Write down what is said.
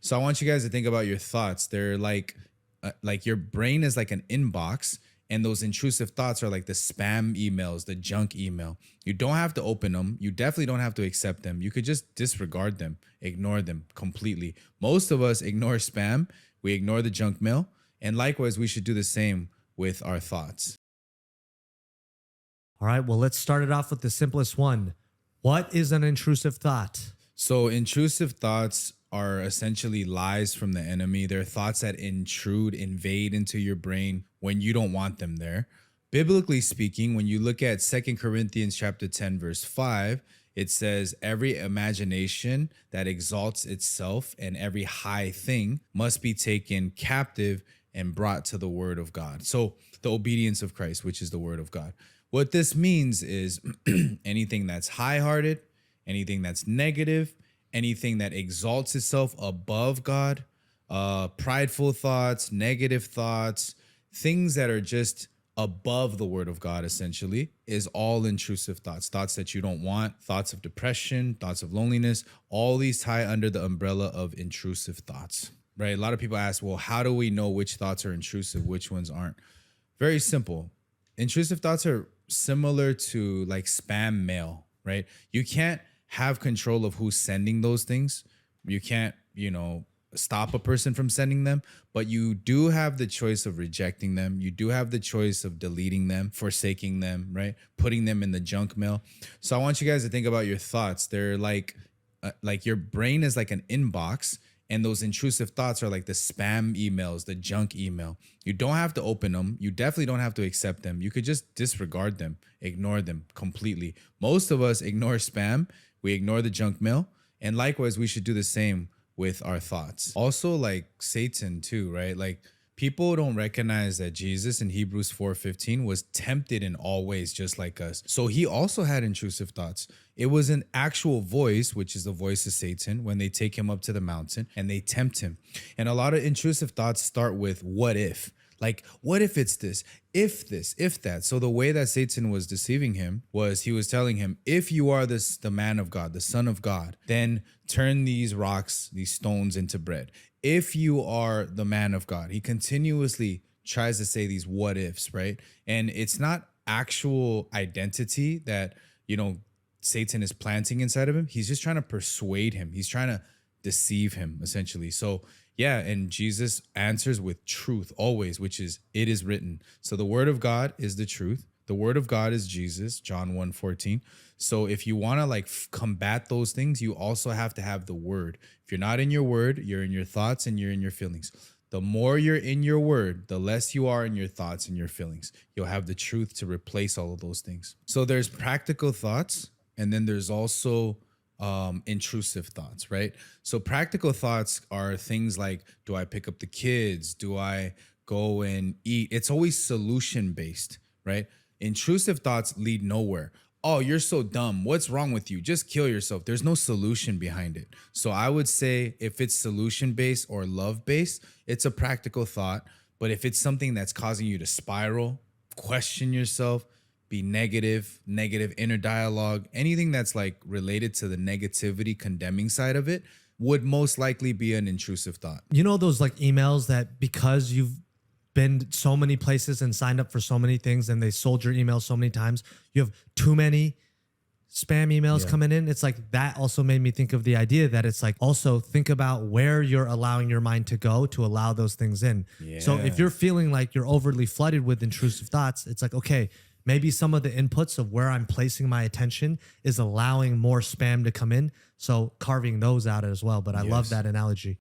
So I want you guys to think about your thoughts. They're like your brain is like an inbox, and those intrusive thoughts are like the spam emails, the junk email. You don't have to open them. You definitely don't have to accept them. You could just disregard them, ignore them completely. Most of us ignore spam. We ignore the junk mail. And likewise, we should do the same with our thoughts. All right, well, let's start it off with the simplest one. What is an intrusive thought? So intrusive thoughts are essentially lies from the enemy. They're thoughts that invade into your brain when you don't want them there. Biblically speaking, when you look at 2 Corinthians chapter 10, verse 5, it says, every imagination that exalts itself and every high thing must be taken captive and brought to the word of God. So the obedience of Christ, which is the word of God. What this means is anything that's high-hearted, anything that's negative, anything that exalts itself above God, prideful thoughts, negative thoughts, things that are just above the word of God, essentially, is all intrusive thoughts. Thoughts that you don't want, thoughts of depression, thoughts of loneliness, all these tie under the umbrella of intrusive thoughts, right? A lot of people ask, well, how do we know which thoughts are intrusive, which ones aren't? Very simple. Intrusive thoughts are similar to like spam mail, right? You can't have control of who's sending those things. You can't, stop a person from sending them, but you do have the choice of rejecting them. You do have the choice of deleting them, forsaking them, right? Putting them in the junk mail. So I want you guys to think about your thoughts. They're like your brain is like an inbox, and those intrusive thoughts are like the spam emails, the junk email. You don't have to open them. You definitely don't have to accept them. You could just disregard them, ignore them completely. Most of us ignore spam. We ignore the junk mail. And likewise, we should do the same with our thoughts. Also, like Satan too, right? Like people don't recognize that Jesus in Hebrews 4:15 was tempted in all ways, just like us. So he also had intrusive thoughts. It was an actual voice, which is the voice of Satan, when they take him up to the mountain and they tempt him. And a lot of intrusive thoughts start with what if? Like, what if it's this, if that? So the way that Satan was deceiving him was he was telling him, if you are the man of God, the son of God, then turn these rocks, these stones into bread. If you are the man of God, he continuously tries to say these what ifs, right? And it's not actual identity that, Satan is planting inside of him. He's just trying to persuade him. He's trying to deceive him, essentially. So yeah, and Jesus answers with truth always, which is, it is written. So the word of God is the truth. The word of God is Jesus, John 1:14. So if you want to like combat those things, you also have to have the word. If you're not in your word, you're in your thoughts and you're in your feelings. The more you're in your word, the less you are in your thoughts and your feelings. You'll have the truth to replace all of those things. So there's practical thoughts, and then there's also intrusive thoughts, right? So practical thoughts are things like, do I pick up the kids? Do I go and eat? It's always solution based, right? Intrusive thoughts lead nowhere. Oh, you're so dumb. What's wrong with you? Just kill yourself. There's no solution behind it. So I would say if it's solution based or love based, it's a practical thought. But if it's something that's causing you to spiral, question yourself, be negative inner dialogue, anything that's like related to the negativity, condemning side of it would most likely be an intrusive thought. You know those like emails that because you've been so many places and signed up for so many things and they sold your email so many times, you have too many spam emails coming in. It's like that also made me think of the idea that it's like also think about where you're allowing your mind to go to allow those things in. Yeah. So if you're feeling like you're overly flooded with intrusive thoughts, it's like, okay, maybe some of the inputs of where I'm placing my attention is allowing more spam to come in. So carving those out as well. But I love that analogy.